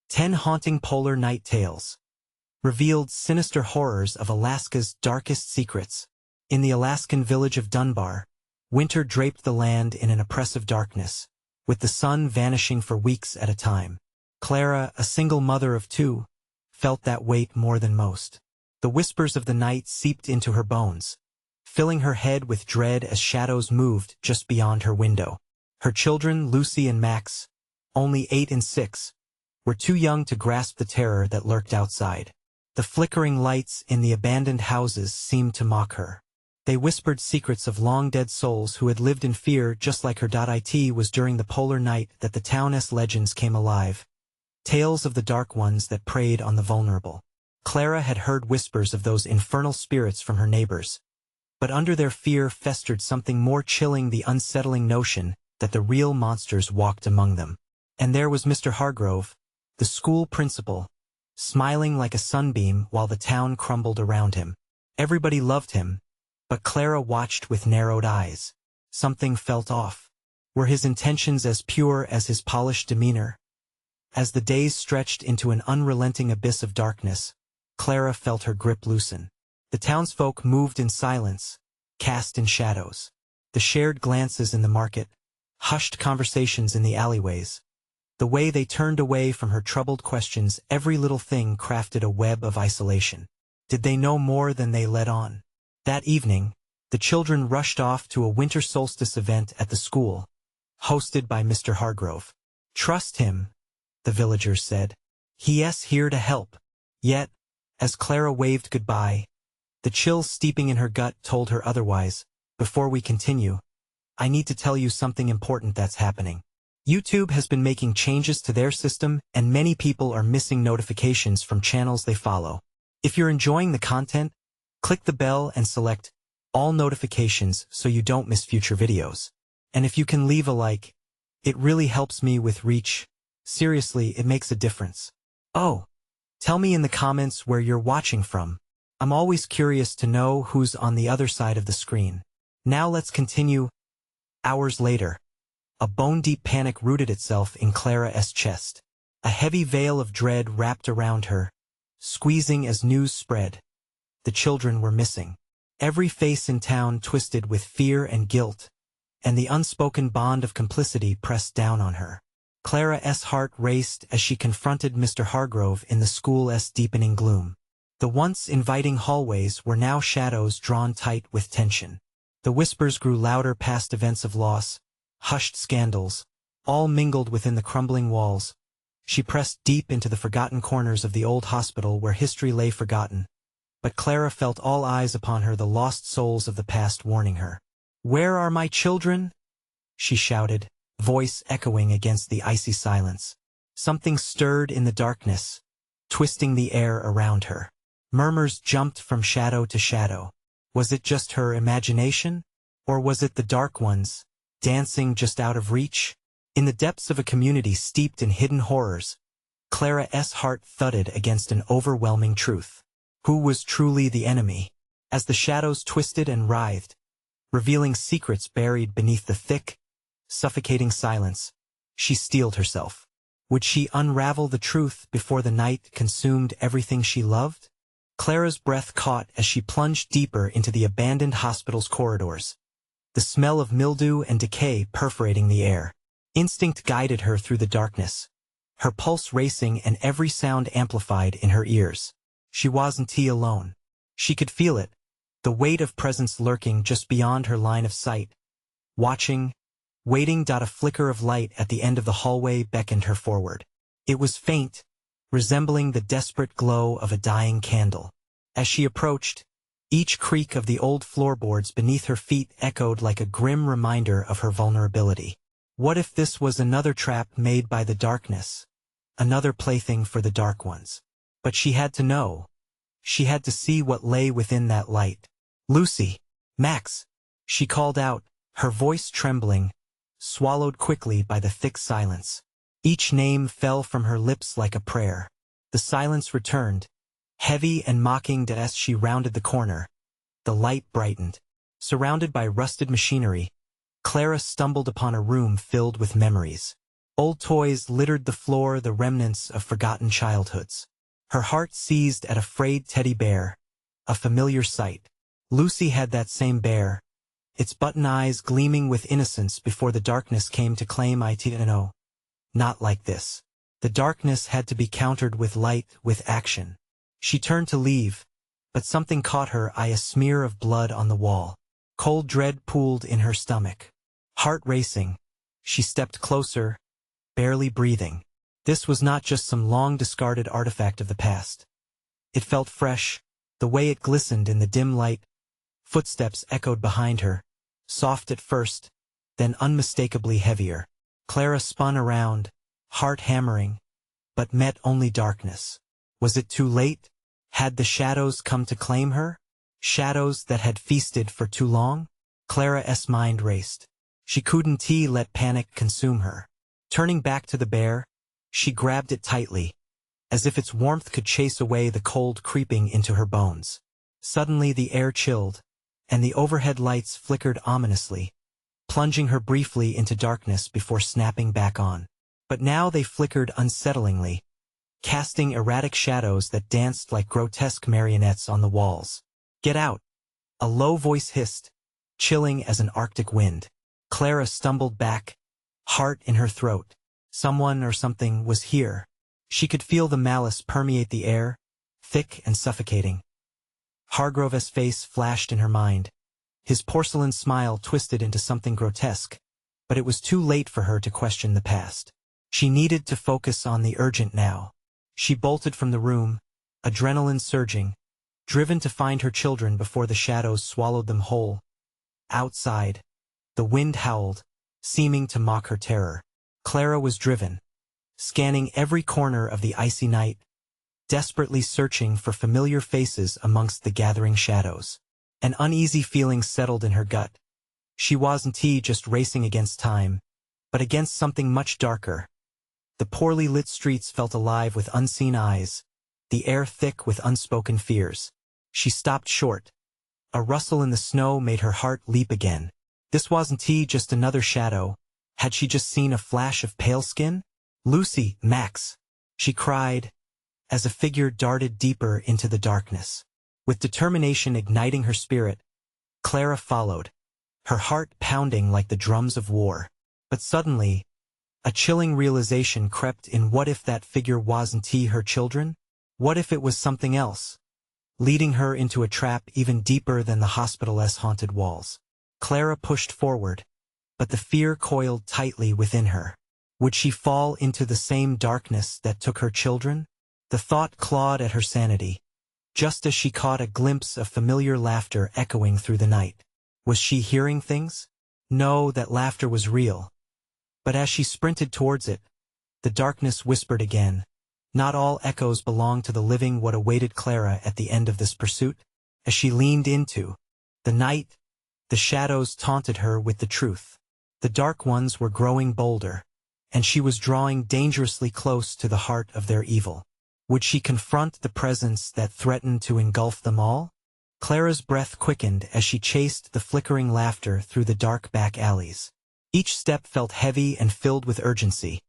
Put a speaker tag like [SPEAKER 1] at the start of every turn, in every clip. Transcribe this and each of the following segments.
[SPEAKER 1] 10 Haunting Polar Night Tales revealed sinister horrors of Alaska's darkest secrets. In the Alaskan village of Dunbar, winter draped the land in an oppressive darkness, with the sun vanishing for weeks at a time. Clara, a single mother of 2, felt that weight more than most. The whispers of the night seeped into her bones, filling her head with dread as shadows moved just beyond her window. Her children, Lucy and Max, only 8 and 6, were too young to grasp the terror that lurked outside. The flickering lights in the abandoned houses seemed to mock her. They whispered secrets of long-dead souls who had lived in fear just like her. It was during the polar night that the town's legends came alive. Tales of the dark ones that preyed on the vulnerable. Clara had heard whispers of those infernal spirits from her neighbors. But under their fear festered something more chilling, the unsettling notion that the real monsters walked among them. And there was Mr. Hargrove, the school principal, smiling like a sunbeam while the town crumbled around him. Everybody loved him, but Clara watched with narrowed eyes. Something felt off. Were his intentions as pure as his polished demeanor? As the days stretched into an unrelenting abyss of darkness, Clara felt her grip loosen. The townsfolk moved in silence, cast in shadows. The shared glances in the market, hushed conversations in the alleyways. The way they turned away from her troubled questions, every little thing crafted a web of isolation. Did they know more than they let on? That evening, the children rushed off to a winter solstice event at the school, hosted by Mr. Hargrove. "Trust him," the villagers said. "He's here to help." Yet, as Clara waved goodbye, the chill steeping in her gut told her otherwise. "Before we continue, I need to tell you something important that's happening. YouTube has been making changes to their system, and many people are missing notifications from channels they follow. If you're enjoying the content, click the bell and select all notifications so you don't miss future videos. And if you can leave a like, it really helps me with reach. Seriously, it makes a difference. Oh, tell me in the comments where you're watching from. I'm always curious to know who's on the other side of the screen. Now let's continue. Hours later, a bone-deep panic rooted itself in Clara's chest. A heavy veil of dread wrapped around her, squeezing as news spread. The children were missing. Every face in town twisted with fear and guilt, and the unspoken bond of complicity pressed down on her. Clara's heart raced as she confronted Mr. Hargrove in the school's deepening gloom. The once inviting hallways were now shadows drawn tight with tension. The whispers grew louder, past events of loss, hushed scandals, all mingled within the crumbling walls. She pressed deep into the forgotten corners of the old hospital where history lay forgotten. But Clara felt all eyes upon her, the lost souls of the past warning her. "Where are my children?" she shouted, voice echoing against the icy silence. Something stirred in the darkness, twisting the air around her. Murmurs jumped from shadow to shadow. Was it just her imagination? Or was it the dark ones, dancing just out of reach? In the depths of a community steeped in hidden horrors, Clara's heart thudded against an overwhelming truth. Who was truly the enemy? As the shadows twisted and writhed, revealing secrets buried beneath the thick, suffocating silence, she steeled herself. Would she unravel the truth before the night consumed everything she loved? Clara's breath caught as she plunged deeper into the abandoned hospital's corridors, the smell of mildew and decay perforating the air. Instinct guided her through the darkness, her pulse racing and every sound amplified in her ears. She wasn't alone. She could feel it, the weight of presence lurking just beyond her line of sight. Watching, waiting. A flicker of light at the end of the hallway beckoned her forward. It was faint, resembling the desperate glow of a dying candle. As she approached, each creak of the old floorboards beneath her feet echoed like a grim reminder of her vulnerability. What if this was another trap made by the darkness? Another plaything for the dark ones? But she had to know. She had to see what lay within that light. "Lucy! Max!" she called out, her voice trembling, swallowed quickly by the thick silence. Each name fell from her lips like a prayer. The silence returned, heavy and mocking. As she rounded the corner, the light brightened. Surrounded by rusted machinery, Clara stumbled upon a room filled with memories. Old toys littered the floor, the remnants of forgotten childhoods. Her heart seized at a frayed teddy bear, a familiar sight. Lucy had that same bear, its button eyes gleaming with innocence before the darkness came to claim it. No, not like this. The darkness had to be countered with light, with action. She turned to leave, but something caught her eye, a smear of blood on the wall. Cold dread pooled in her stomach. Heart racing, she stepped closer, barely breathing. This was not just some long-discarded artifact of the past. It felt fresh, the way it glistened in the dim light. Footsteps echoed behind her, soft at first, then unmistakably heavier. Clara spun around, heart hammering, but met only darkness. Was it too late? Had the shadows come to claim her? Shadows that had feasted for too long? Clara's mind raced. She couldn't let panic consume her. Turning back to the bear, she grabbed it tightly, as if its warmth could chase away the cold creeping into her bones. Suddenly the air chilled, and the overhead lights flickered ominously, plunging her briefly into darkness before snapping back on. But now they flickered unsettlingly, casting erratic shadows that danced like grotesque marionettes on the walls. "Get out!" a low voice hissed, chilling as an Arctic wind. Clara stumbled back, heart in her throat. Someone or something was here. She could feel the malice permeate the air, thick and suffocating. Hargrove's face flashed in her mind. His porcelain smile twisted into something grotesque, but it was too late for her to question the past. She needed to focus on the urgent now. She bolted from the room, adrenaline surging, driven to find her children before the shadows swallowed them whole. Outside, the wind howled, seeming to mock her terror. Clara was driven, scanning every corner of the icy night, desperately searching for familiar faces amongst the gathering shadows. An uneasy feeling settled in her gut. She wasn't just racing against time, but against something much darker. The poorly lit streets felt alive with unseen eyes, the air thick with unspoken fears. She stopped short. A rustle in the snow made her heart leap again. This wasn't just another shadow. Had she just seen a flash of pale skin? "Lucy, Max!" she cried, as a figure darted deeper into the darkness. With determination igniting her spirit, Clara followed, her heart pounding like the drums of war. But suddenly, a chilling realization crept in. What if that figure wasn't her children? What if it was something else, leading her into a trap even deeper than the hospital's haunted walls? Clara pushed forward, but the fear coiled tightly within her. Would she fall into the same darkness that took her children? The thought clawed at her sanity, just as she caught a glimpse of familiar laughter echoing through the night. Was she hearing things? No, that laughter was real. But as she sprinted towards it, the darkness whispered again. Not all echoes belong to the living. What awaited Clara at the end of this pursuit? As she leaned into the night, the shadows taunted her with the truth. The dark ones were growing bolder, and she was drawing dangerously close to the heart of their evil. Would she confront the presence that threatened to engulf them all? Clara's breath quickened as she chased the flickering laughter through the dark back alleys. Each step felt heavy and filled with urgency,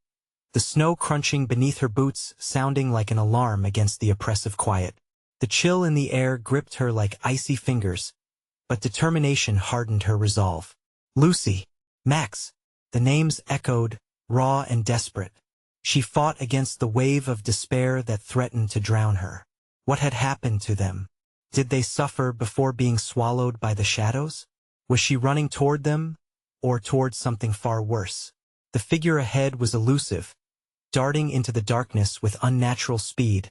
[SPEAKER 1] the snow crunching beneath her boots sounding like an alarm against the oppressive quiet. The chill in the air gripped her like icy fingers, but determination hardened her resolve. "Lucy! Max!" The names echoed, raw and desperate. She fought against the wave of despair that threatened to drown her. What had happened to them? Did they suffer before being swallowed by the shadows? Was she running toward them, or toward something far worse? The figure ahead was elusive, darting into the darkness with unnatural speed,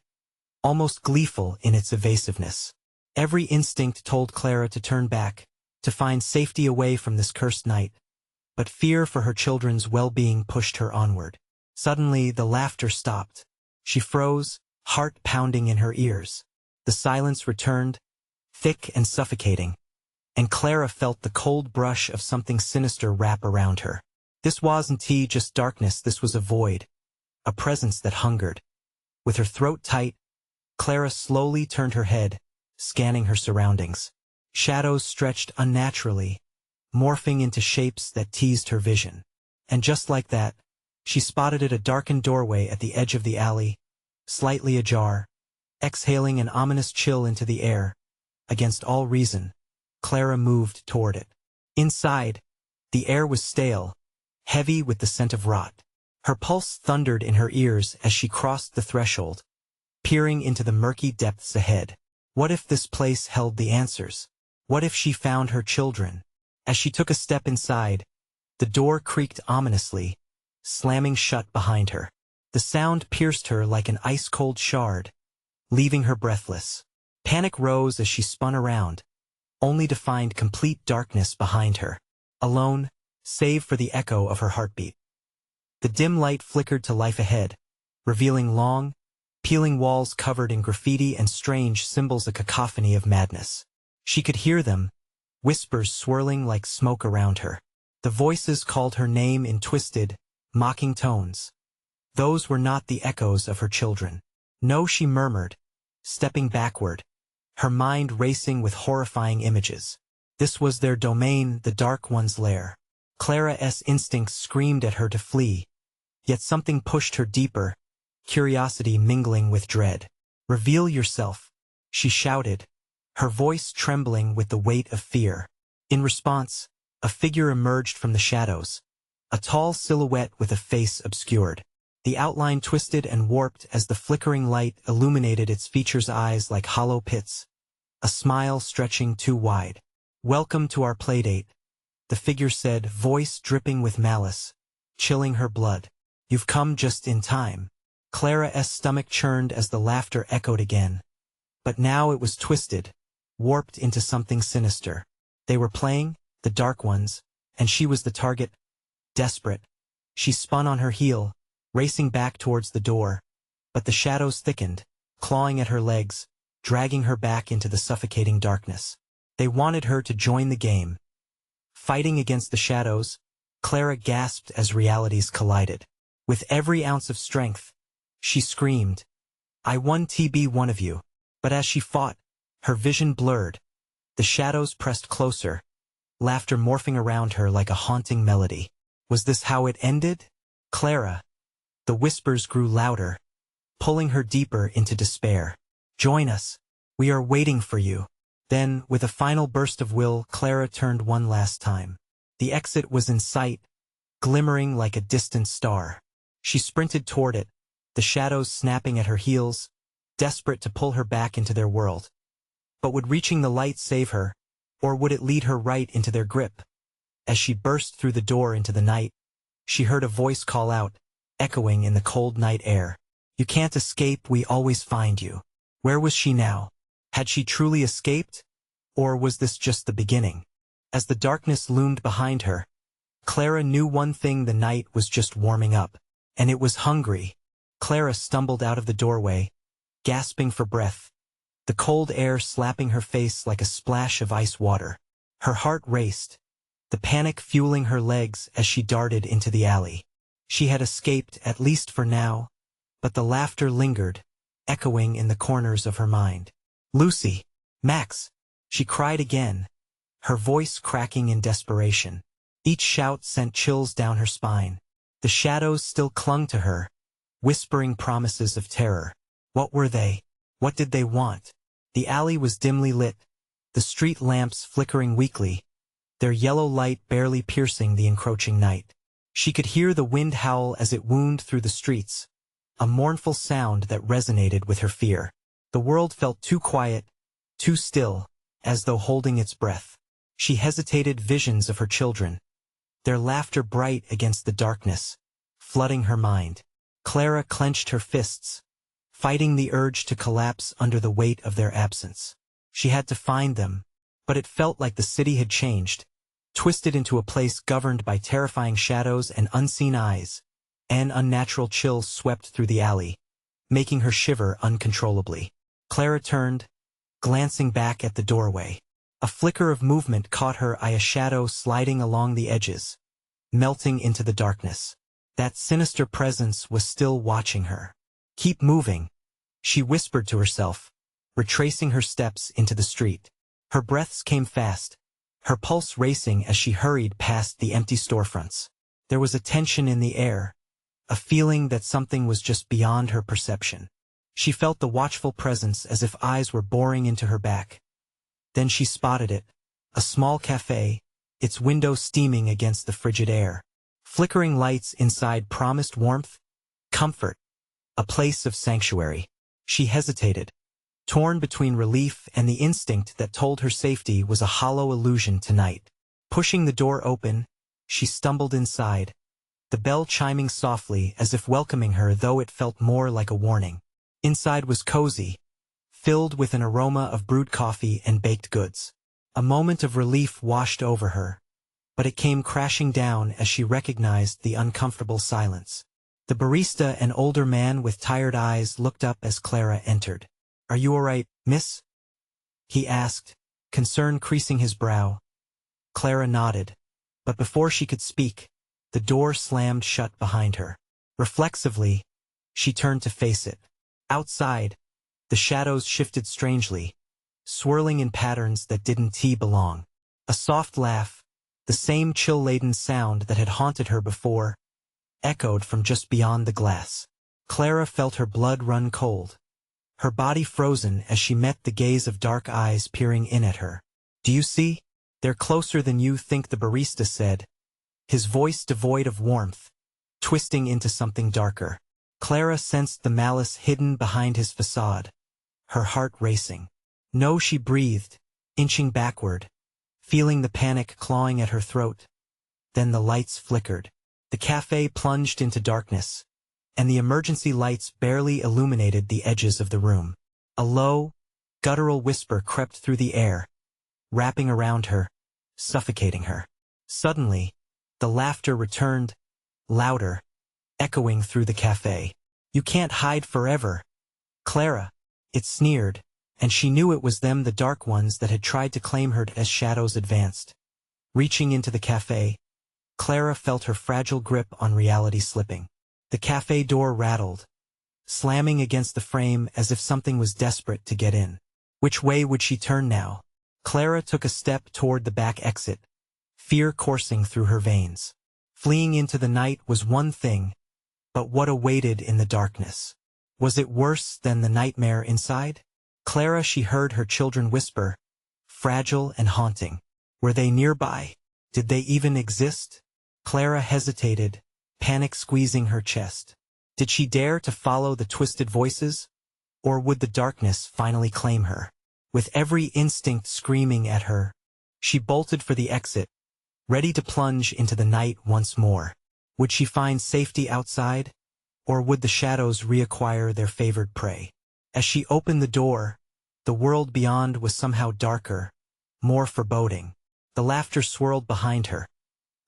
[SPEAKER 1] almost gleeful in its evasiveness. Every instinct told Clara to turn back, to find safety away from this cursed night, but fear for her children's well-being pushed her onward. Suddenly, the laughter stopped. She froze, heart pounding in her ears. The silence returned, thick and suffocating, and Clara felt the cold brush of something sinister wrap around her. This wasn't just darkness, this was a void, a presence that hungered. With her throat tight, Clara slowly turned her head, scanning her surroundings. Shadows stretched unnaturally, morphing into shapes that teased her vision. And just like that, She spotted it, a darkened doorway at the edge of the alley, slightly ajar, exhaling an ominous chill into the air. Against all reason, Clara moved toward it. Inside, the air was stale, heavy with the scent of rot. Her pulse thundered in her ears as she crossed the threshold, peering into the murky depths ahead. What if this place held the answers? What if she found her children? As she took a step inside, the door creaked ominously, slamming shut behind her. The sound pierced her like an ice-cold shard, leaving her breathless. Panic rose as she spun around, only to find complete darkness behind her. Alone, save for the echo of her heartbeat. The dim light flickered to life ahead, revealing long, peeling walls covered in graffiti and strange symbols, a cacophony of madness. She could hear them, whispers swirling like smoke around her. The voices called her name in twisted, mocking tones. Those were not the echoes of her children. No, she murmured, stepping backward, her mind racing with horrifying images. This was their domain, the Dark One's lair. Clara's instincts screamed at her to flee, yet something pushed her deeper, curiosity mingling with dread. "Reveal yourself," she shouted, her voice trembling with the weight of fear. In response, a figure emerged from the shadows, a tall silhouette with a face obscured. The outline twisted and warped as the flickering light illuminated its features, eyes like hollow pits, a smile stretching too wide. "Welcome to our playdate," the figure said, voice dripping with malice, chilling her blood. "You've come just in time." Clara's stomach churned as the laughter echoed again. But now it was twisted, warped into something sinister. They were playing, the Dark Ones, and she was the target. Desperate, she spun on her heel, racing back towards the door. But the shadows thickened, clawing at her legs, dragging her back into the suffocating darkness. They wanted her to join the game. Fighting against the shadows, Clara gasped as realities collided. With every ounce of strength, she screamed, "I won to be one of you." But as she fought, her vision blurred. The shadows pressed closer, laughter morphing around her like a haunting melody. Was this how it ended? "Clara." The whispers grew louder, pulling her deeper into despair. "Join us. We are waiting for you." Then, with a final burst of will, Clara turned one last time. The exit was in sight, glimmering like a distant star. She sprinted toward it, the shadows snapping at her heels, desperate to pull her back into their world. But would reaching the light save her, or would it lead her right into their grip? As she burst through the door into the night, she heard a voice call out, echoing in the cold night air. "You can't escape, we always find you." Where was she now? Had she truly escaped? Or was this just the beginning? As the darkness loomed behind her, Clara knew one thing: the night was just warming up. And it was hungry. Clara stumbled out of the doorway, gasping for breath, the cold air slapping her face like a splash of ice water. Her heart raced, the panic fueling her legs as she darted into the alley. She had escaped, at least for now, but the laughter lingered, echoing in the corners of her mind. "Lucy! Max!" she cried again, her voice cracking in desperation. Each shout sent chills down her spine. The shadows still clung to her, whispering promises of terror. What were they? What did they want? The alley was dimly lit, the street lamps flickering weakly, their yellow light barely piercing the encroaching night. She could hear the wind howl as it wound through the streets, a mournful sound that resonated with her fear. The world felt too quiet, too still, as though holding its breath. She hesitated, visions of her children, their laughter bright against the darkness, flooding her mind. Clara clenched her fists, fighting the urge to collapse under the weight of their absence. She had to find them, but it felt like the city had changed, twisted into a place governed by terrifying shadows and unseen eyes. An unnatural chill swept through the alley, making her shiver uncontrollably. Clara turned, glancing back at the doorway. A flicker of movement caught her eye, a shadow sliding along the edges, melting into the darkness. That sinister presence was still watching her. "Keep moving," she whispered to herself, retracing her steps into the street. Her breaths came fast, her pulse racing as she hurried past the empty storefronts. There was a tension in the air, a feeling that something was just beyond her perception. She felt the watchful presence as if eyes were boring into her back. Then she spotted it, a small cafe, its window steaming against the frigid air. Flickering lights inside promised warmth, comfort, a place of sanctuary. She hesitated, torn between relief and the instinct that told her safety was a hollow illusion tonight. Pushing the door open, she stumbled inside, the bell chiming softly as if welcoming her, though it felt more like a warning. Inside was cozy, filled with an aroma of brewed coffee and baked goods. A moment of relief washed over her, but it came crashing down as she recognized the uncomfortable silence. The barista, an older man with tired eyes, looked up as Clara entered. "Are you all right, miss?" he asked, concern creasing his brow. Clara nodded, but before she could speak, the door slammed shut behind her. Reflexively, she turned to face it. Outside, the shadows shifted strangely, swirling in patterns that didn't belong. A soft laugh, the same chill-laden sound that had haunted her before, echoed from just beyond the glass. Clara felt her blood run cold, her body frozen as she met the gaze of dark eyes peering in at her. "Do you see? They're closer than you think," the barista said, his voice devoid of warmth, twisting into something darker. Clara sensed the malice hidden behind his facade, her heart racing. "No," she breathed, inching backward, feeling the panic clawing at her throat. Then the lights flickered. The cafe plunged into darkness, and the emergency lights barely illuminated the edges of the room. A low, guttural whisper crept through the air, wrapping around her, suffocating her. Suddenly, the laughter returned, louder, echoing through the cafe. "You can't hide forever, Clara," it sneered, and she knew it was them, the dark ones that had tried to claim her as shadows advanced. Reaching into the cafe, Clara felt her fragile grip on reality slipping. The cafe door rattled, slamming against the frame as if something was desperate to get in. Which way would she turn now? Clara took a step toward the back exit, fear coursing through her veins. Fleeing into the night was one thing, but what awaited in the darkness? Was it worse than the nightmare inside? Clara, she heard her children whisper, fragile and haunting. Were they nearby? Did they even exist? Clara hesitated, panic squeezing her chest. Did she dare to follow the twisted voices? Or would the darkness finally claim her? With every instinct screaming at her, she bolted for the exit, ready to plunge into the night once more. Would she find safety outside? Or would the shadows reacquire their favored prey? As she opened the door, the world beyond was somehow darker, more foreboding. The laughter swirled behind her,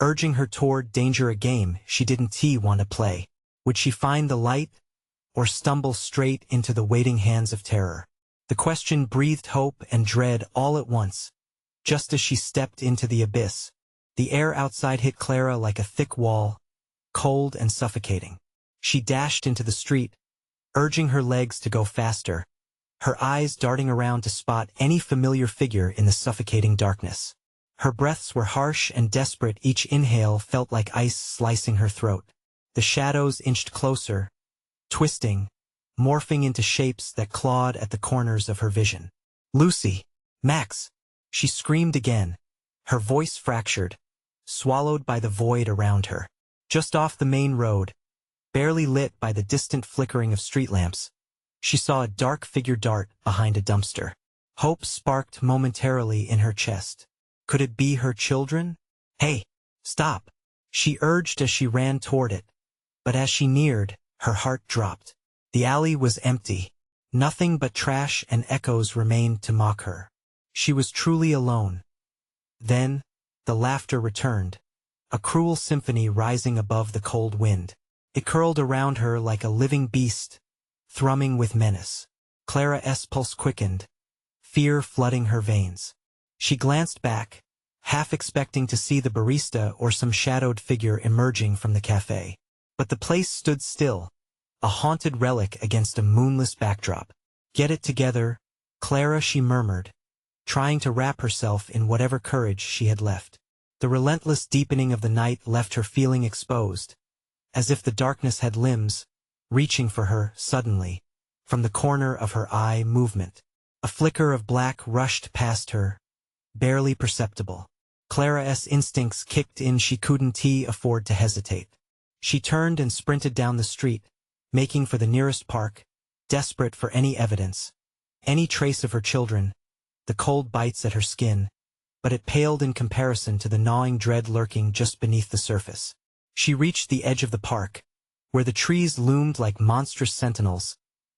[SPEAKER 1] urging her toward danger, a game she didn't want to play. Would she find the light, or stumble straight into the waiting hands of terror? The question breathed hope and dread all at once. Just as she stepped into the abyss, the air outside hit Clara like a thick wall, cold and suffocating. She dashed into the street, urging her legs to go faster, her eyes darting around to spot any familiar figure in the suffocating darkness. Her breaths were harsh and desperate, each inhale felt like ice slicing her throat. The shadows inched closer, twisting, morphing into shapes that clawed at the corners of her vision. "Lucy! Max!" She screamed again, her voice fractured, swallowed by the void around her. Just off the main road, barely lit by the distant flickering of street lamps, she saw a dark figure dart behind a dumpster. Hope sparked momentarily in her chest. Could it be her children? "Hey, stop!" she urged as she ran toward it. But as she neared, her heart dropped. The alley was empty. Nothing but trash and echoes remained to mock her. She was truly alone. Then, the laughter returned, a cruel symphony rising above the cold wind. It curled around her like a living beast, thrumming with menace. Clara's pulse quickened, fear flooding her veins. She glanced back, half expecting to see the barista or some shadowed figure emerging from the cafe. But the place stood still, a haunted relic against a moonless backdrop. "Get it together, Clara," she murmured, trying to wrap herself in whatever courage she had left. The relentless deepening of the night left her feeling exposed, as if the darkness had limbs, reaching for her suddenly. From the corner of her eye movement, a flicker of black rushed past her, barely perceptible. Clara's instincts kicked in. She couldn't afford to hesitate. She turned and sprinted down the street, making for the nearest park, desperate for any evidence, any trace of her children, the cold bites at her skin, but it paled in comparison to the gnawing dread lurking just beneath the surface. She reached the edge of the park, where the trees loomed like monstrous sentinels,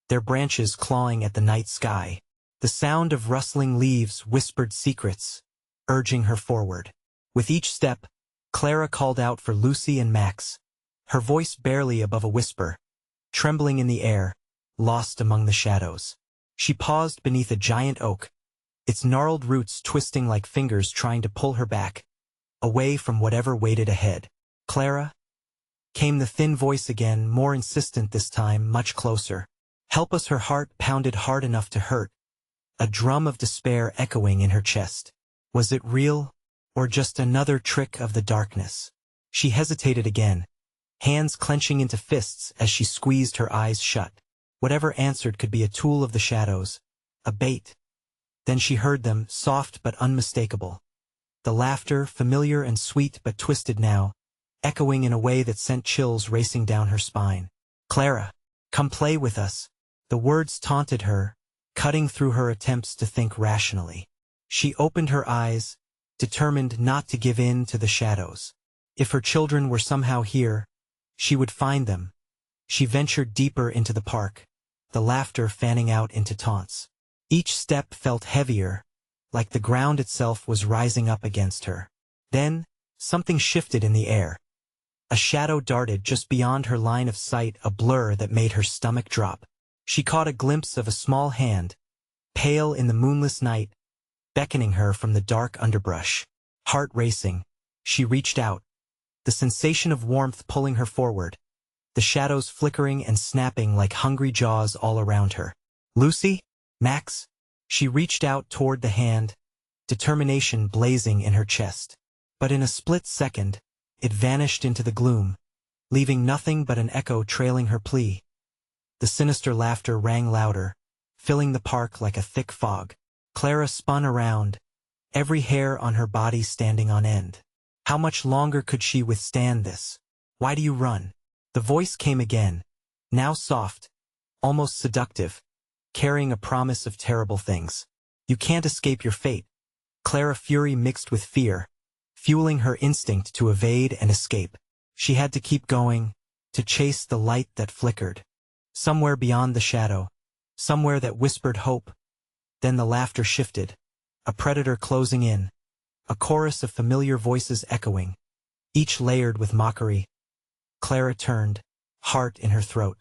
[SPEAKER 1] their branches clawing at the night sky. The sound of rustling leaves whispered secrets, urging her forward. With each step, Clara called out for Lucy and Max, her voice barely above a whisper, trembling in the air, lost among the shadows. She paused beneath a giant oak, its gnarled roots twisting like fingers trying to pull her back, away from whatever waited ahead. "Clara?" came the thin voice again, more insistent this time, much closer. "Help us." Her heart pounded hard enough to hurt, a drum of despair echoing in her chest. Was it real, or just another trick of the darkness? She hesitated again, hands clenching into fists as she squeezed her eyes shut. Whatever answered could be a tool of the shadows, a bait. Then she heard them, soft but unmistakable. The laughter, familiar and sweet but twisted now, echoing in a way that sent chills racing down her spine. "Clara, come play with us." The words taunted her, cutting through her attempts to think rationally. She opened her eyes, determined not to give in to the shadows. If her children were somehow here, she would find them. She ventured deeper into the park, the laughter fanning out into taunts. Each step felt heavier, like the ground itself was rising up against her. Then, something shifted in the air. A shadow darted just beyond her line of sight, a blur that made her stomach drop. She caught a glimpse of a small hand, pale in the moonless night, beckoning her from the dark underbrush. Heart racing, she reached out, the sensation of warmth pulling her forward, the shadows flickering and snapping like hungry jaws all around her. "Lucy? Max?" She reached out toward the hand, determination blazing in her chest. But in a split second, it vanished into the gloom, leaving nothing but an echo trailing her plea. The sinister laughter rang louder, filling the park like a thick fog. Clara spun around, every hair on her body standing on end. How much longer could she withstand this? "Why do you run?" The voice came again, now soft, almost seductive, carrying a promise of terrible things. "You can't escape your fate." Clara fury mixed with fear, fueling her instinct to evade and escape. She had to keep going, to chase the light that flickered. Somewhere beyond the shadow, somewhere that whispered hope. Then the laughter shifted, a predator closing in, a chorus of familiar voices echoing, each layered with mockery. Clara turned, heart in her throat.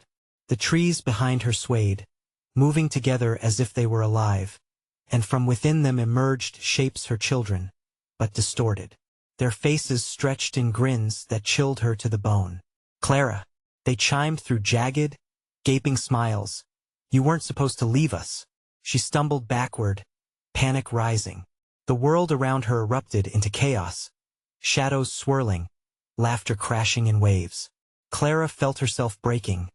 [SPEAKER 1] The trees behind her swayed, moving together as if they were alive, and from within them emerged shapes her children, but distorted. Their faces stretched in grins that chilled her to the bone. "Clara," they chimed through jagged, gaping smiles. "You weren't supposed to leave us." She stumbled backward, panic rising. The world around her erupted into chaos, shadows swirling, laughter crashing in waves. Clara felt herself breaking,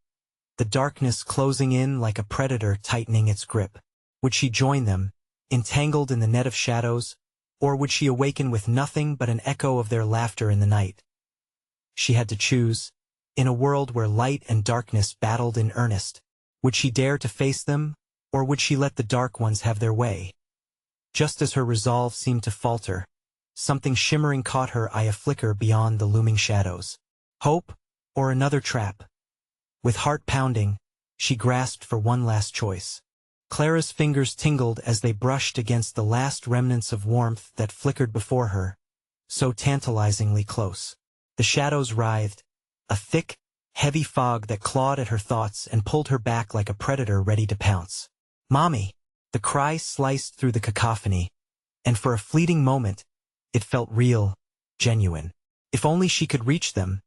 [SPEAKER 1] the darkness closing in like a predator tightening its grip. Would she join them, entangled in the net of shadows, or would she awaken with nothing but an echo of their laughter in the night? She had to choose. In a world where light and darkness battled in earnest, would she dare to face them, or would she let the dark ones have their way? Just as her resolve seemed to falter, something shimmering caught her eye, a flicker beyond the looming shadows. Hope, or another trap? With heart pounding, she grasped for one last choice. Clara's fingers tingled as they brushed against the last remnants of warmth that flickered before her, so tantalizingly close. The shadows writhed, a thick, heavy fog that clawed at her thoughts and pulled her back like a predator ready to pounce. "Mommy!" The cry sliced through the cacophony, and for a fleeting moment, it felt real, genuine. If only she could reach them.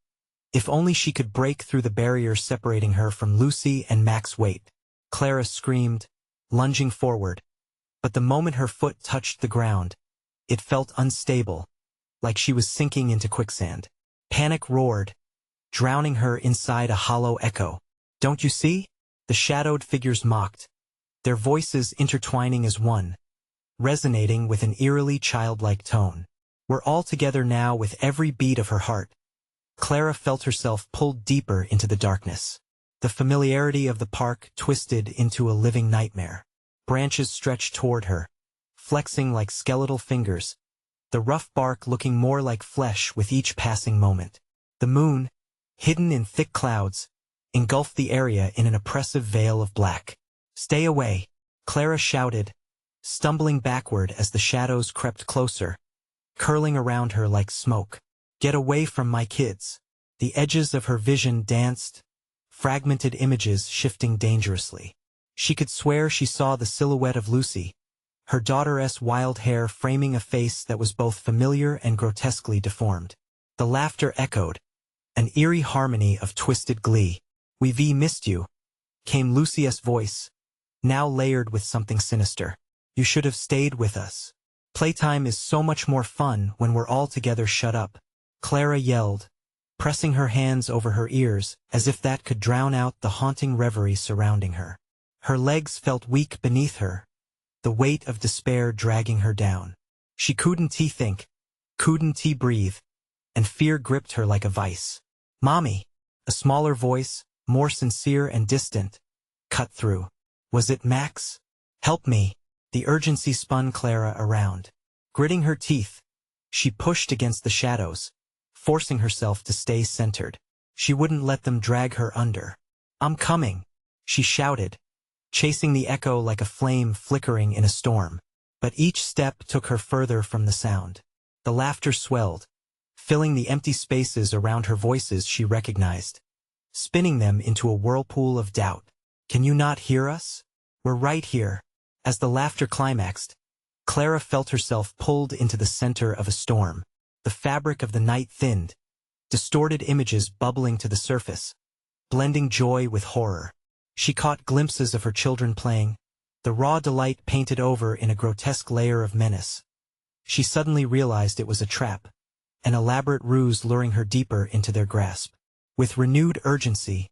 [SPEAKER 1] If only she could break through the barrier separating her from Lucy and Max. "Wait!" Clara screamed, lunging forward. But the moment her foot touched the ground, it felt unstable, like she was sinking into quicksand. Panic roared, drowning her inside a hollow echo. "Don't you see?" The shadowed figures mocked, their voices intertwining as one, resonating with an eerily childlike tone. "We're all together now with every beat of her heart." Clara felt herself pulled deeper into the darkness. The familiarity of the park twisted into a living nightmare. Branches stretched toward her, flexing like skeletal fingers, the rough bark looking more like flesh with each passing moment. The moon, hidden in thick clouds, engulfed the area in an oppressive veil of black. "Stay away," Clara shouted, stumbling backward as the shadows crept closer, curling around her like smoke. "Get away from my kids." The edges of her vision danced, fragmented images shifting dangerously. She could swear she saw the silhouette of Lucy, her daughter's wild hair framing a face that was both familiar and grotesquely deformed. The laughter echoed, an eerie harmony of twisted glee. "We've missed you," came Lucy's voice, now layered with something sinister. "You should have stayed with us. Playtime is so much more fun when we're all together shut up," Clara yelled, pressing her hands over her ears as if that could drown out the haunting reverie surrounding her. Her legs felt weak beneath her, the weight of despair dragging her down. She couldn't think, couldn't breathe, and fear gripped her like a vice. "Mommy!" A smaller voice, more sincere and distant, cut through. "Was it Max? Help me!" The urgency spun Clara around. Gritting her teeth, she pushed against the shadows, forcing herself to stay centered. She wouldn't let them drag her under. "I'm coming," she shouted, chasing the echo like a flame flickering in a storm. But each step took her further from the sound. The laughter swelled, filling the empty spaces around her voices she recognized, spinning them into a whirlpool of doubt. "Can you not hear us? We're right here." As the laughter climaxed, Clara felt herself pulled into the center of a storm. The fabric of the night thinned, distorted images bubbling to the surface, blending joy with horror. She caught glimpses of her children playing, the raw delight painted over in a grotesque layer of menace. She suddenly realized it was a trap, an elaborate ruse luring her deeper into their grasp. With renewed urgency,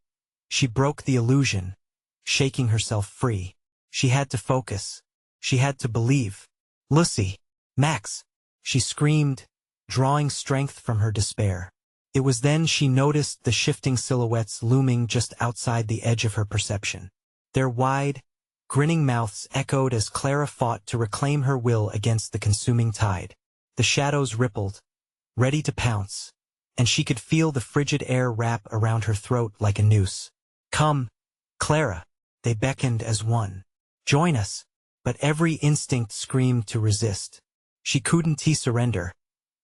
[SPEAKER 1] she broke the illusion, shaking herself free. She had to focus. She had to believe. "Lucy! Max!" she screamed, drawing strength from her despair. It was then she noticed the shifting silhouettes looming just outside the edge of her perception. Their wide, grinning mouths echoed as Clara fought to reclaim her will against the consuming tide. The shadows rippled, ready to pounce, and she could feel the frigid air wrap around her throat like a noose. "Come, Clara," they beckoned as one. "Join us." But every instinct screamed to resist. She couldn't surrender.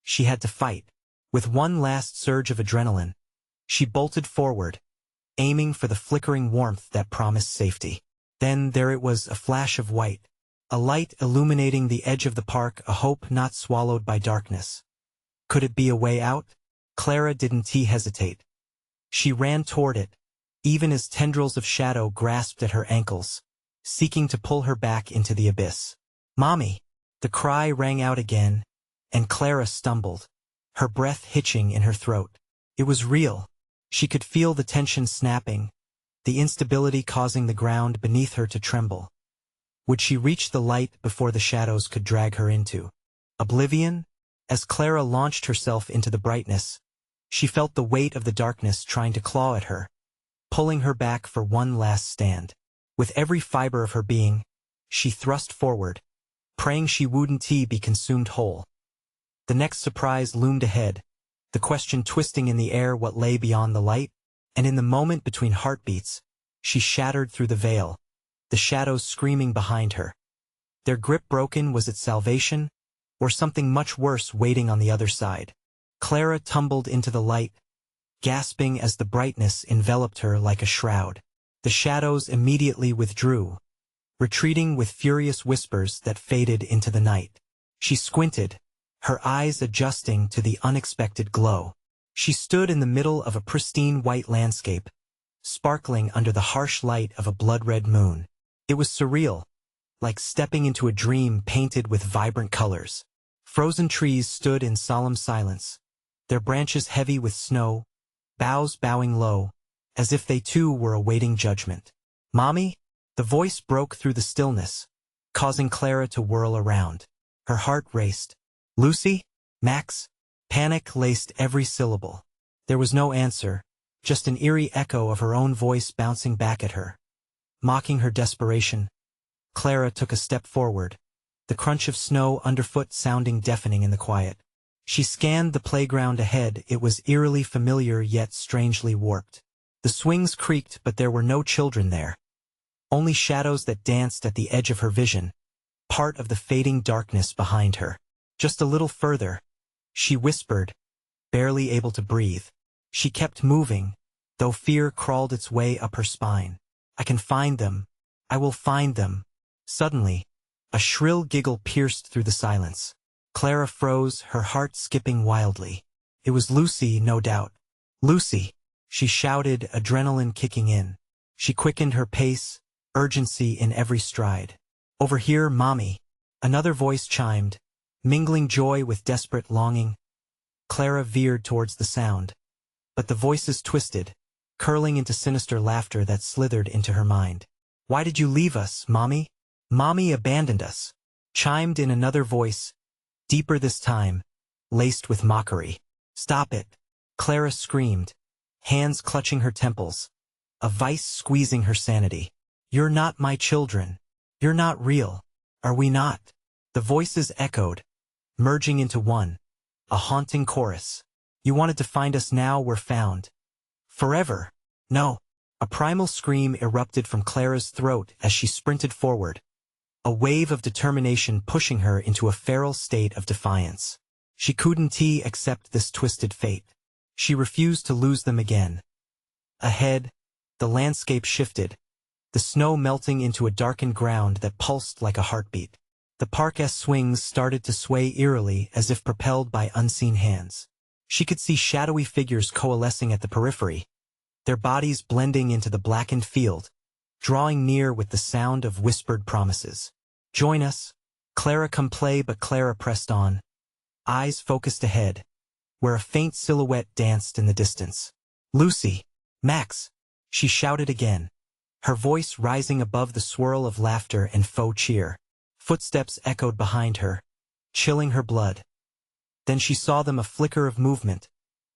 [SPEAKER 1] She had to fight. With one last surge of adrenaline, she bolted forward, aiming for the flickering warmth that promised safety. Then there it was, a flash of white, a light illuminating the edge of the park, a hope not swallowed by darkness. Could it be a way out? Clara didn't hesitate. She ran toward it, even as tendrils of shadow grasped at her ankles, seeking to pull her back into the abyss. "Mommy!" The cry rang out again, and Clara stumbled, her breath hitching in her throat. It was real. She could feel the tension snapping, the instability causing the ground beneath her to tremble. Would she reach the light before the shadows could drag her into oblivion? As Clara launched herself into the brightness, she felt the weight of the darkness trying to claw at her, pulling her back for one last stand. With every fiber of her being, she thrust forward, praying she wouldn't be consumed whole. The next surprise loomed ahead, the question twisting in the air what lay beyond the light, and in the moment between heartbeats, she shattered through the veil, the shadows screaming behind her. Their grip broken, was it salvation, or something much worse waiting on the other side? Clara tumbled into the light, gasping as the brightness enveloped her like a shroud. The shadows immediately withdrew, retreating with furious whispers that faded into the night. She squinted, her eyes adjusting to the unexpected glow. She stood in the middle of a pristine white landscape, sparkling under the harsh light of a blood-red moon. It was surreal, like stepping into a dream painted with vibrant colors. Frozen trees stood in solemn silence, their branches heavy with snow, bowing low, as if they too were awaiting judgment. "Mommy?" The voice broke through the stillness, causing Clara to whirl around. Her heart raced. "Lucy? Max?" Panic laced every syllable. There was no answer, just an eerie echo of her own voice bouncing back at her. Mocking her desperation, Clara took a step forward, the crunch of snow underfoot sounding deafening in the quiet. She scanned the playground ahead. It was eerily familiar yet strangely warped. The swings creaked, but there were no children there. Only shadows that danced at the edge of her vision, part of the fading darkness behind her. Just a little further, she whispered, barely able to breathe. She kept moving, though fear crawled its way up her spine. "I can find them. I will find them." Suddenly, a shrill giggle pierced through the silence. Clara froze, her heart skipping wildly. It was Lucy, no doubt. "Lucy!" she shouted, adrenaline kicking in. She quickened her pace, urgency in every stride. "Over here, Mommy!" Another voice chimed, mingling joy with desperate longing. Clara veered towards the sound, but the voices twisted, curling into sinister laughter that slithered into her mind. "Why did you leave us, Mommy?" "Mommy abandoned us," chimed in another voice, deeper this time, laced with mockery. "Stop it!" Clara screamed, hands clutching her temples, a vice squeezing her sanity. "You're not my children. You're not real. Are we not?" The voices echoed, merging into one, a haunting chorus. "You wanted to find us, now we're found. Forever. No." A primal scream erupted from Clara's throat as she sprinted forward, a wave of determination pushing her into a feral state of defiance. She couldn't accept this twisted fate. She refused to lose them again. Ahead, the landscape shifted, the snow melting into a darkened ground that pulsed like a heartbeat. The park's swings started to sway eerily as if propelled by unseen hands. She could see shadowy figures coalescing at the periphery, their bodies blending into the blackened field, drawing near with the sound of whispered promises. "Join us, Clara, come play." But Clara pressed on, eyes focused ahead, where a faint silhouette danced in the distance. "Lucy! Max!" she shouted again, her voice rising above the swirl of laughter and faux cheer. Footsteps echoed behind her, chilling her blood. Then she saw them, a flicker of movement,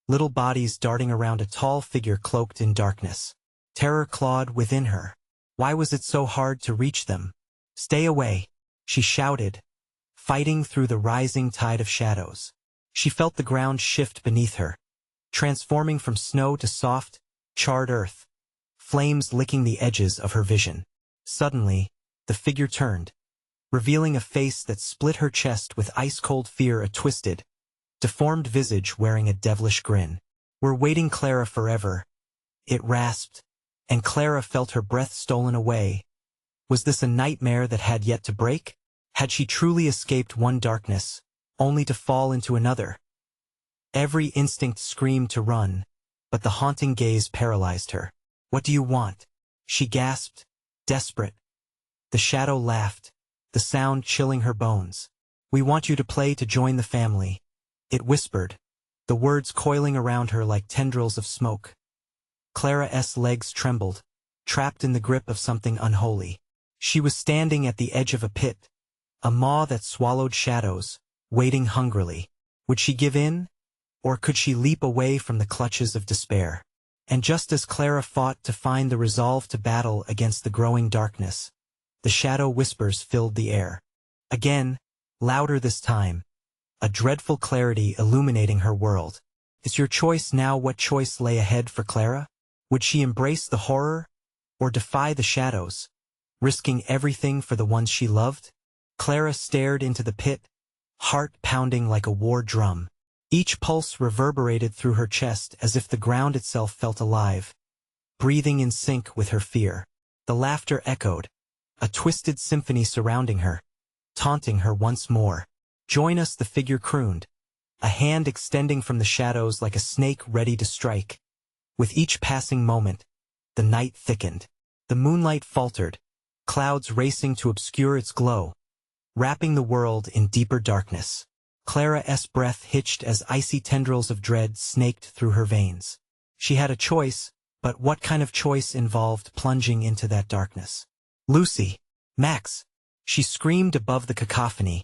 [SPEAKER 1] little bodies darting around a tall figure cloaked in darkness. Terror clawed within her. Why was it so hard to reach them? "Stay away," she shouted, fighting through the rising tide of shadows. She felt the ground shift beneath her, transforming from snow to soft, charred earth, flames licking the edges of her vision. Suddenly, the figure turned, revealing a face that split her chest with ice-cold fear, a twisted, deformed visage wearing a devilish grin. "We're waiting, Clara, forever," it rasped, and Clara felt her breath stolen away. Was this a nightmare that had yet to break? Had she truly escaped one darkness, only to fall into another? Every instinct screamed to run, but the haunting gaze paralyzed her. "What do you want?" she gasped, desperate. The shadow laughed, the sound chilling her bones. "We want you to play, to join the family," it whispered, the words coiling around her like tendrils of smoke. Clara's legs trembled, trapped in the grip of something unholy. She was standing at the edge of a pit, a maw that swallowed shadows, waiting hungrily. Would she give in, or could she leap away from the clutches of despair? And just as Clara fought to find the resolve to battle against the growing darkness, the shadow whispers filled the air. Again, louder this time, a dreadful clarity illuminating her world. It's your choice now. What choice lay ahead for Clara? Would she embrace the horror, or defy the shadows, risking everything for the ones she loved? Clara stared into the pit, heart pounding like a war drum. Each pulse reverberated through her chest as if the ground itself felt alive, breathing in sync with her fear. The laughter echoed, a twisted symphony surrounding her, taunting her once more. "Join us," the figure crooned, a hand extending from the shadows like a snake ready to strike. With each passing moment, the night thickened. The moonlight faltered, clouds racing to obscure its glow, wrapping the world in deeper darkness. Clara's breath hitched as icy tendrils of dread snaked through her veins. She had a choice, but what kind of choice involved plunging into that darkness? Lucy! Max! She screamed above the cacophony,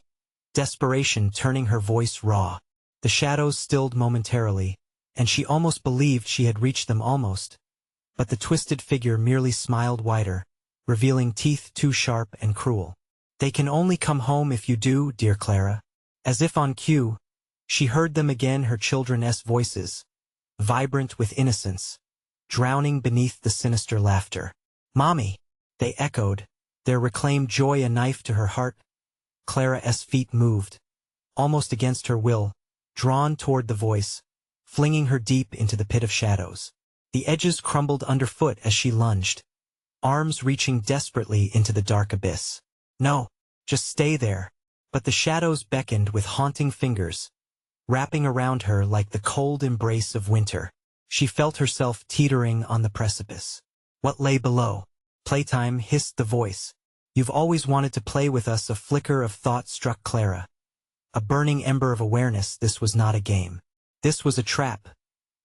[SPEAKER 1] desperation turning her voice raw. The shadows stilled momentarily, and she almost believed she had reached them almost. But the twisted figure merely smiled wider, revealing teeth too sharp and cruel. They can only come home if you do, dear Clara. As if on cue, she heard them again, her children's voices, vibrant with innocence, drowning beneath the sinister laughter. Mommy! They echoed, their reclaimed joy a knife to her heart. Clara's feet moved, almost against her will, drawn toward the voice, flinging her deep into the pit of shadows. The edges crumbled underfoot as she lunged, arms reaching desperately into the dark abyss. No, just stay there. But the shadows beckoned with haunting fingers, wrapping around her like the cold embrace of winter. She felt herself teetering on the precipice. What lay below? Playtime, hissed the voice. You've always wanted to play with us. A flicker of thought struck Clara. A burning ember of awareness. This was not a game. This was a trap.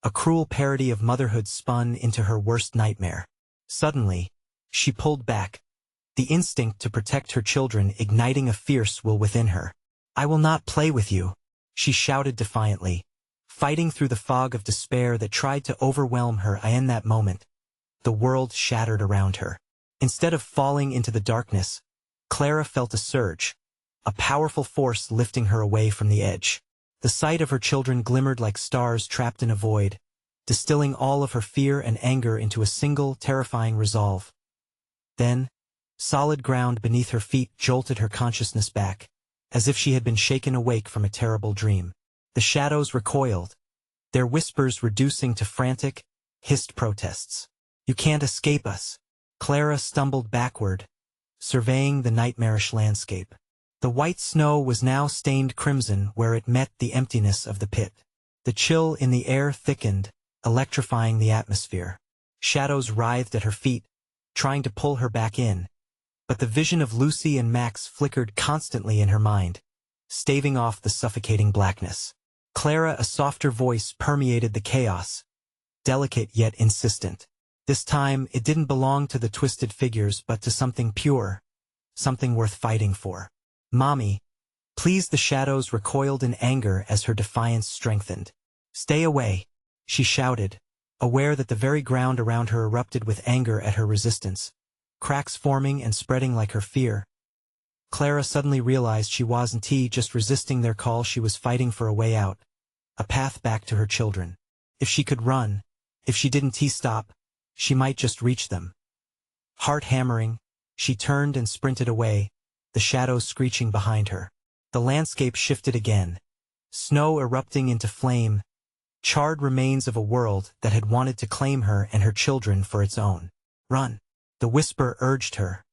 [SPEAKER 1] A cruel parody of motherhood spun into her worst nightmare. Suddenly, she pulled back, the instinct to protect her children igniting a fierce will within her. I will not play with you, she shouted defiantly, fighting through the fog of despair that tried to overwhelm her. In that moment, the world shattered around her. Instead of falling into the darkness, Clara felt a surge, a powerful force lifting her away from the edge. The sight of her children glimmered like stars trapped in a void, distilling all of her fear and anger into a single, terrifying resolve. Then, solid ground beneath her feet jolted her consciousness back, as if she had been shaken awake from a terrible dream. The shadows recoiled, their whispers reducing to frantic, hissed protests. You can't escape us. Clara stumbled backward, surveying the nightmarish landscape. The white snow was now stained crimson where it met the emptiness of the pit. The chill in the air thickened, electrifying the atmosphere. Shadows writhed at her feet, trying to pull her back in. But the vision of Lucy and Max flickered constantly in her mind, staving off the suffocating blackness. Clara, a softer voice permeated the chaos, delicate yet insistent. This time, it didn't belong to the twisted figures but to something pure, something worth fighting for. Mommy, please. The shadows recoiled in anger as her defiance strengthened. Stay away, she shouted, aware that the very ground around her erupted with anger at her resistance, cracks forming and spreading like her fear. Clara suddenly realized she wasn't just resisting their call. She was fighting for a way out, a path back to her children. If she could run, if she didn't stop, she might just reach them. Heart hammering, she turned and sprinted away, the shadows screeching behind her. The landscape shifted again, snow erupting into flame, charred remains of a world that had wanted to claim her and her children for its own. Run, the whisper urged her.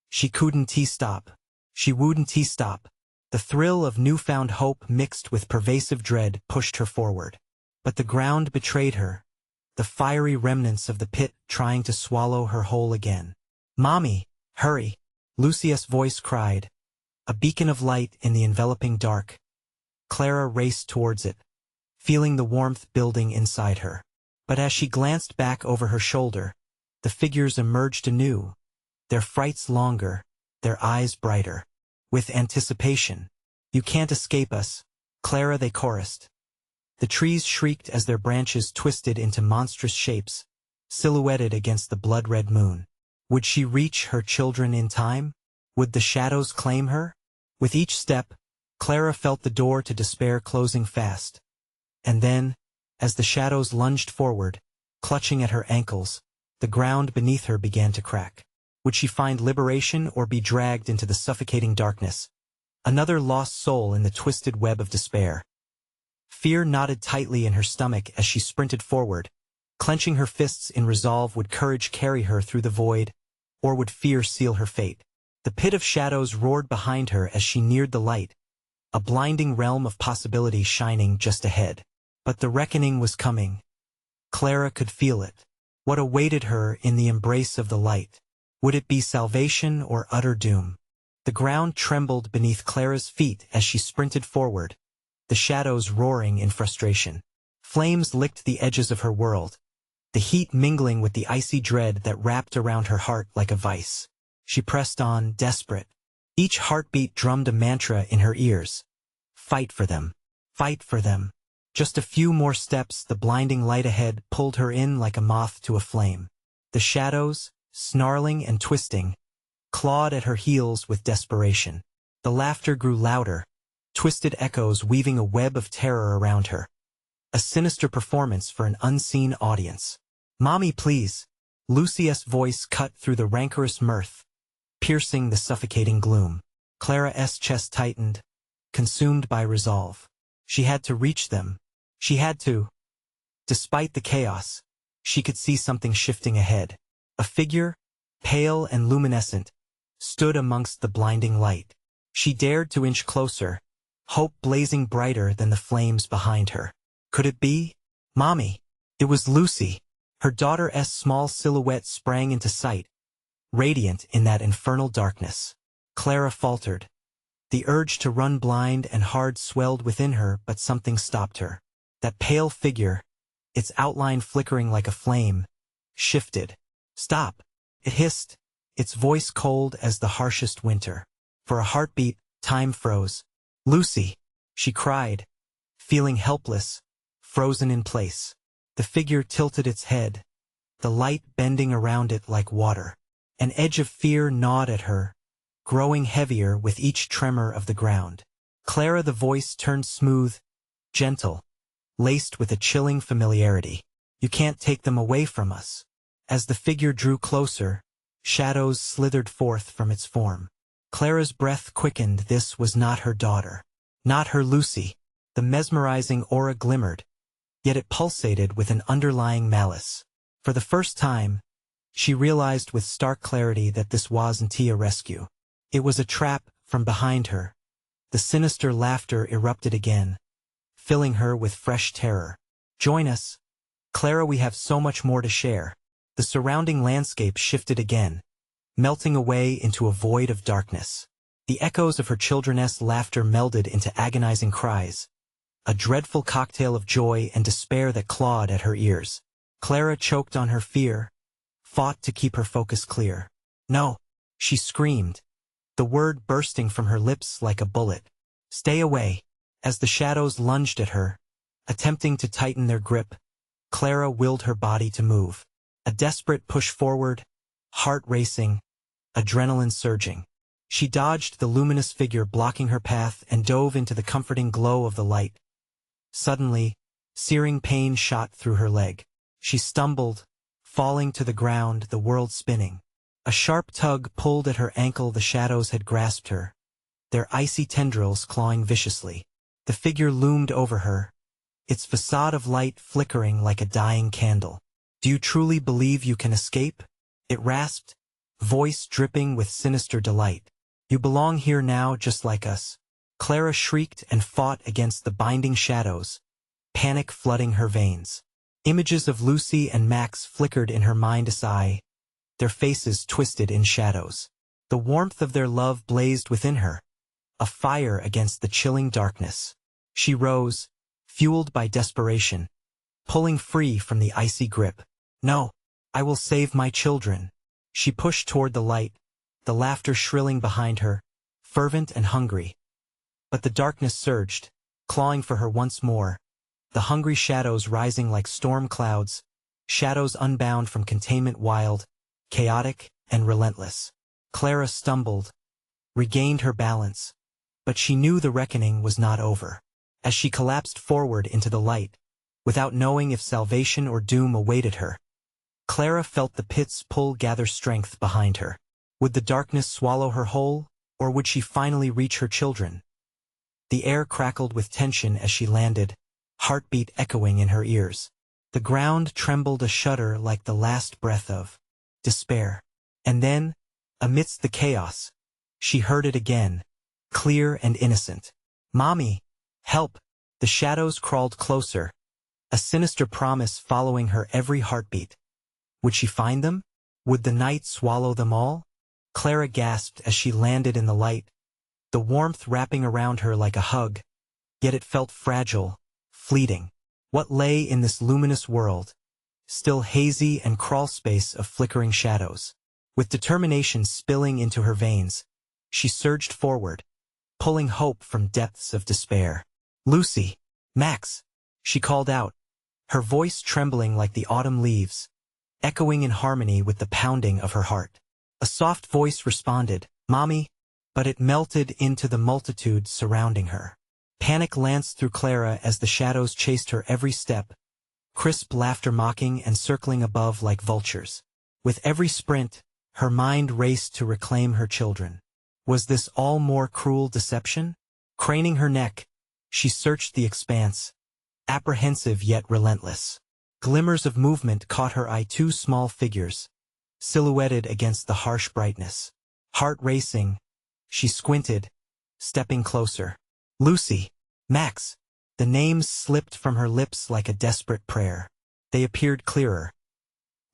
[SPEAKER 1] She couldn't stop. She wouldn't stop. The thrill of newfound hope mixed with pervasive dread pushed her forward. But the ground betrayed her, the fiery remnants of the pit trying to swallow her whole again. Mommy, hurry, Lucia's voice cried, a beacon of light in the enveloping dark. Clara raced towards it, feeling the warmth building inside her. But as she glanced back over her shoulder, the figures emerged anew, their frights longer, their eyes brighter. With anticipation. You can't escape us, Clara, they chorused. The trees shrieked as their branches twisted into monstrous shapes, silhouetted against the blood-red moon. Would she reach her children in time? Would the shadows claim her? With each step, Clara felt the door to despair closing fast. And then, as the shadows lunged forward, clutching at her ankles, the ground beneath her began to crack. Would she find liberation or be dragged into the suffocating darkness? Another lost soul in the twisted web of despair. Fear knotted tightly in her stomach as she sprinted forward, clenching her fists in resolve. Would courage carry her through the void, or would fear seal her fate? The pit of shadows roared behind her as she neared the light, a blinding realm of possibility shining just ahead. But the reckoning was coming. Clara could feel it. What awaited her in the embrace of the light? Would it be salvation or utter doom? The ground trembled beneath Clara's feet as she sprinted forward, the shadows roaring in frustration. Flames licked the edges of her world, the heat mingling with the icy dread that wrapped around her heart like a vice. She pressed on, desperate. Each heartbeat drummed a mantra in her ears. Fight for them. Fight for them. Just a few more steps, the blinding light ahead pulled her in like a moth to a flame. The shadows, snarling and twisting, clawed at her heels with desperation. The laughter grew louder, twisted echoes weaving a web of terror around her. A sinister performance for an unseen audience. "Mommy, please." Lucy's voice cut through the rancorous mirth, piercing the suffocating gloom. Clara's chest tightened, consumed by resolve. She had to reach them. She had to. Despite the chaos, she could see something shifting ahead. A figure, pale and luminescent, stood amongst the blinding light. She dared to inch closer, hope blazing brighter than the flames behind her. Could it be? Mommy! It was Lucy. Her daughter's small silhouette sprang into sight, radiant in that infernal darkness. Clara faltered. The urge to run blind and hard swelled within her, but something stopped her. That pale figure, its outline flickering like a flame, shifted. "Stop!" It hissed, its voice cold as the harshest winter. For a heartbeat, time froze. "Lucy!" she cried, feeling helpless, frozen in place. The figure tilted its head, the light bending around it like water. An edge of fear gnawed at her, growing heavier with each tremor of the ground. Clara, the voice turned smooth, gentle, laced with a chilling familiarity. "You can't take them away from us." As the figure drew closer, shadows slithered forth from its form. Clara's breath quickened. This was not her daughter. Not her Lucy. The mesmerizing aura glimmered, yet it pulsated with an underlying malice. For the first time, she realized with stark clarity that this wasn't a rescue. It was a trap from behind her. The sinister laughter erupted again, filling her with fresh terror. "Join us, Clara, we have so much more to share." The surrounding landscape shifted again, melting away into a void of darkness. The echoes of her children's laughter melded into agonizing cries, a dreadful cocktail of joy and despair that clawed at her ears. Clara choked on her fear, fought to keep her focus clear. "No!" she screamed, the word bursting from her lips like a bullet. "Stay away!" As the shadows lunged at her, attempting to tighten their grip, Clara willed her body to move. A desperate push forward, heart racing, adrenaline surging. She dodged the luminous figure blocking her path and dove into the comforting glow of the light. Suddenly, searing pain shot through her leg. She stumbled, falling to the ground, the world spinning. A sharp tug pulled at her ankle. The shadows had grasped her, their icy tendrils clawing viciously. The figure loomed over her, its facade of light flickering like a dying candle. "Do you truly believe you can escape?" it rasped, voice dripping with sinister delight. "You belong here now just like us." Clara shrieked and fought against the binding shadows, panic flooding her veins. Images of Lucy and Max flickered in her mind's eye, their faces twisted in shadows. The warmth of their love blazed within her, a fire against the chilling darkness. She rose, fueled by desperation, pulling free from the icy grip. "No, I will save my children." She pushed toward the light, the laughter shrilling behind her, fervent and hungry. But the darkness surged, clawing for her once more, the hungry shadows rising like storm clouds, shadows unbound from containment, wild, chaotic, and relentless. Clara stumbled, regained her balance, but she knew the reckoning was not over. As she collapsed forward into the light, without knowing if salvation or doom awaited her, Clara felt the pit's pull gather strength behind her. Would the darkness swallow her whole, or would she finally reach her children? The air crackled with tension as she landed, heartbeat echoing in her ears. The ground trembled a shudder like the last breath of despair. And then, amidst the chaos, she heard it again, clear and innocent. "Mommy! Help!" The shadows crawled closer, a sinister promise following her every heartbeat. Would she find them? Would the night swallow them all? Clara gasped as she landed in the light, the warmth wrapping around her like a hug, yet it felt fragile, fleeting. What lay in this luminous world? still hazy and crawl space of flickering shadows. With determination spilling into her veins, she surged forward, pulling hope from depths of despair. "Lucy! Max!" she called out, her voice trembling like the autumn leaves, echoing in harmony with the pounding of her heart. A soft voice responded, "Mommy," but it melted into the multitude surrounding her. Panic lanced through Clara as the shadows chased her every step, crisp laughter mocking and circling above like vultures. With every sprint, her mind raced to reclaim her children. Was this all more cruel deception? Craning her neck, she searched the expanse, apprehensive yet relentless. Glimmers of movement caught her eye, two small figures, silhouetted against the harsh brightness. Heart racing, she squinted, stepping closer. "Lucy! Max!" The names slipped from her lips like a desperate prayer. They appeared clearer.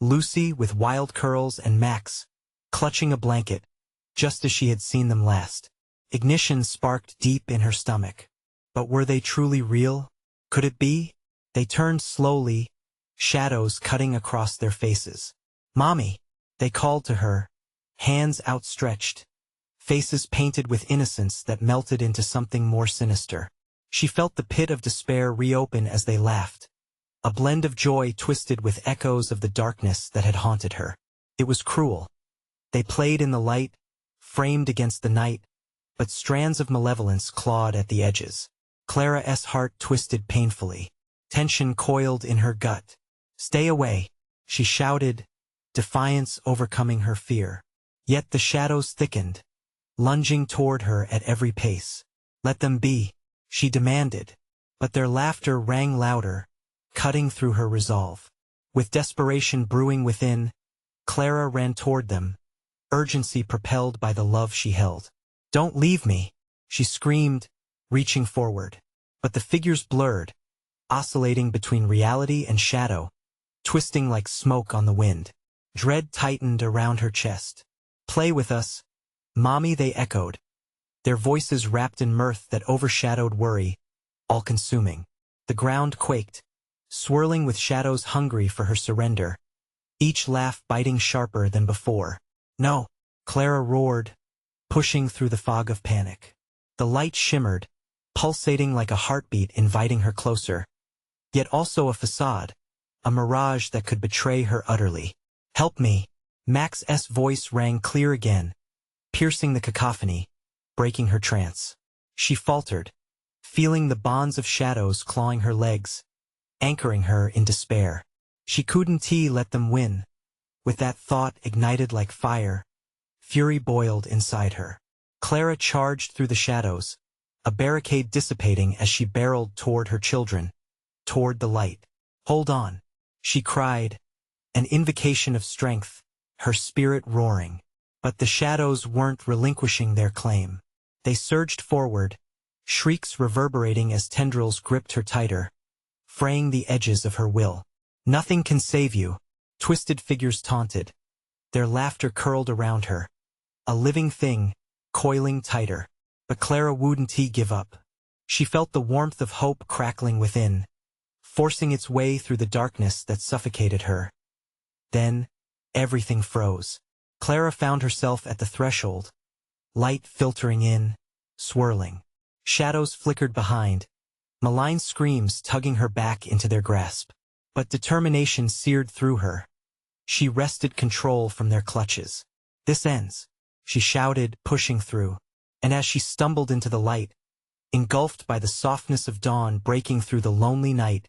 [SPEAKER 1] Lucy with wild curls and Max, clutching a blanket, just as she had seen them last. Ignition sparked deep in her stomach. But were they truly real? Could it be? They turned slowly, shadows cutting across their faces. "Mommy!" They called to her, hands outstretched, faces painted with innocence that melted into something more sinister. She felt the pit of despair reopen as they laughed, a blend of joy twisted with echoes of the darkness that had haunted her. It was cruel. They played in the light, framed against the night, but strands of malevolence clawed at the edges. Clara's heart twisted painfully. Tension coiled in her gut. "Stay away," she shouted, defiance overcoming her fear. Yet the shadows thickened, lunging toward her at every pace. "Let them be," she demanded, but their laughter rang louder, cutting through her resolve. With desperation brewing within, Clara ran toward them, urgency propelled by the love she held. "Don't leave me," she screamed, reaching forward. But the figures blurred, oscillating between reality and shadow, twisting like smoke on the wind. Dread tightened around her chest. "Play with us, Mommy," they echoed, their voices wrapped in mirth that overshadowed worry, all-consuming. The ground quaked, swirling with shadows hungry for her surrender, each laugh biting sharper than before. "No!" Clara roared, pushing through the fog of panic. The light shimmered, pulsating like a heartbeat inviting her closer, yet also a facade, a mirage that could betray her utterly. "Help me!" Max's voice rang clear again, piercing the cacophony, breaking her trance. She faltered, feeling the bonds of shadows clawing her legs, anchoring her in despair. She couldn't let them win. With that thought ignited like fire, fury boiled inside her. Clara charged through the shadows, a barricade dissipating as she barreled toward her children, toward the light. "Hold on," she cried, an invocation of strength, her spirit roaring. But the shadows weren't relinquishing their claim. They surged forward, shrieks reverberating as tendrils gripped her tighter, fraying the edges of her will. "Nothing can save you," twisted figures taunted, their laughter curled around her. A living thing, coiling tighter. But Clara wouldn't give up. She felt the warmth of hope crackling within, forcing its way through the darkness that suffocated her. Then, everything froze. Clara found herself at the threshold, light filtering in, swirling. Shadows flickered behind, malign screams tugging her back into their grasp. But determination seared through her. She wrested control from their clutches. "This ends," she shouted, pushing through. And as she stumbled into the light, engulfed by the softness of dawn breaking through the lonely night,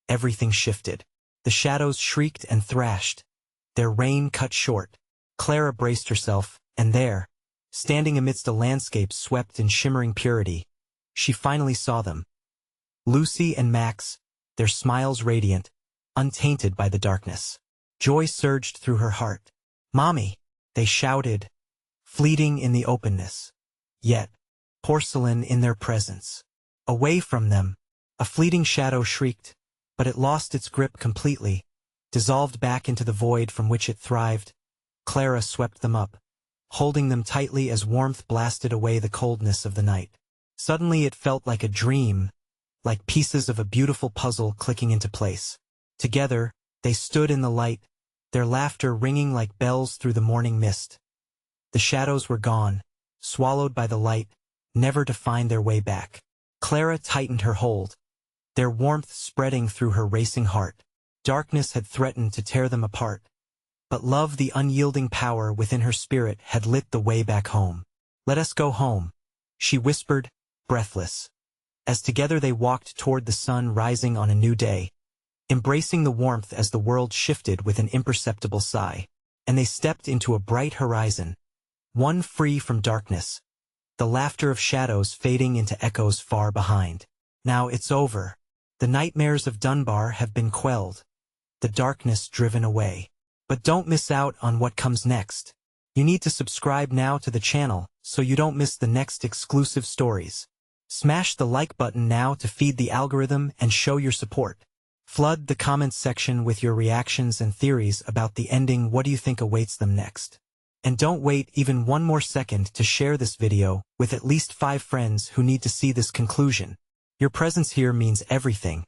[SPEAKER 1] everything shifted. The shadows shrieked and thrashed, their reign cut short. Clara braced herself, and there, standing amidst a landscape swept in shimmering purity, she finally saw them. Lucy and Max, their smiles radiant, untainted by the darkness. Joy surged through her heart. "Mommy!" they shouted, fleeting in the openness, yet porcelain in their presence. Away from them, a fleeting shadow shrieked, but it lost its grip completely, dissolved back into the void from which it thrived. Clara swept them up, holding them tightly as warmth blasted away the coldness of the night. Suddenly it felt like a dream, like pieces of a beautiful puzzle clicking into place. Together, They stood in the light, their laughter ringing like bells through the morning mist. The shadows were gone, swallowed by the light, never to find their way back. Clara tightened her hold, their warmth spreading through her racing heart. Darkness had threatened to tear them apart, but love, the unyielding power within her spirit, had lit the way back home. "Let us go home," she whispered, breathless, as together they walked toward the sun rising on a new day, embracing the warmth as the world shifted with an imperceptible sigh. And they stepped into a bright horizon, one free from darkness, the laughter of shadows fading into echoes far behind. Now it's over. The nightmares of Dunbar have been quelled, the darkness driven away. But don't miss out on what comes next. You need to subscribe now to the channel so you don't miss the next exclusive stories. Smash the like button now to feed the algorithm and show your support. Flood the comments section with your reactions and theories about the ending. What do you think awaits them next? And don't wait even one more second to share this video with at least 5 friends who need to see this conclusion. Your presence here means everything,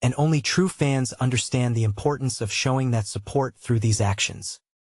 [SPEAKER 1] and only true fans understand the importance of showing that support through these actions.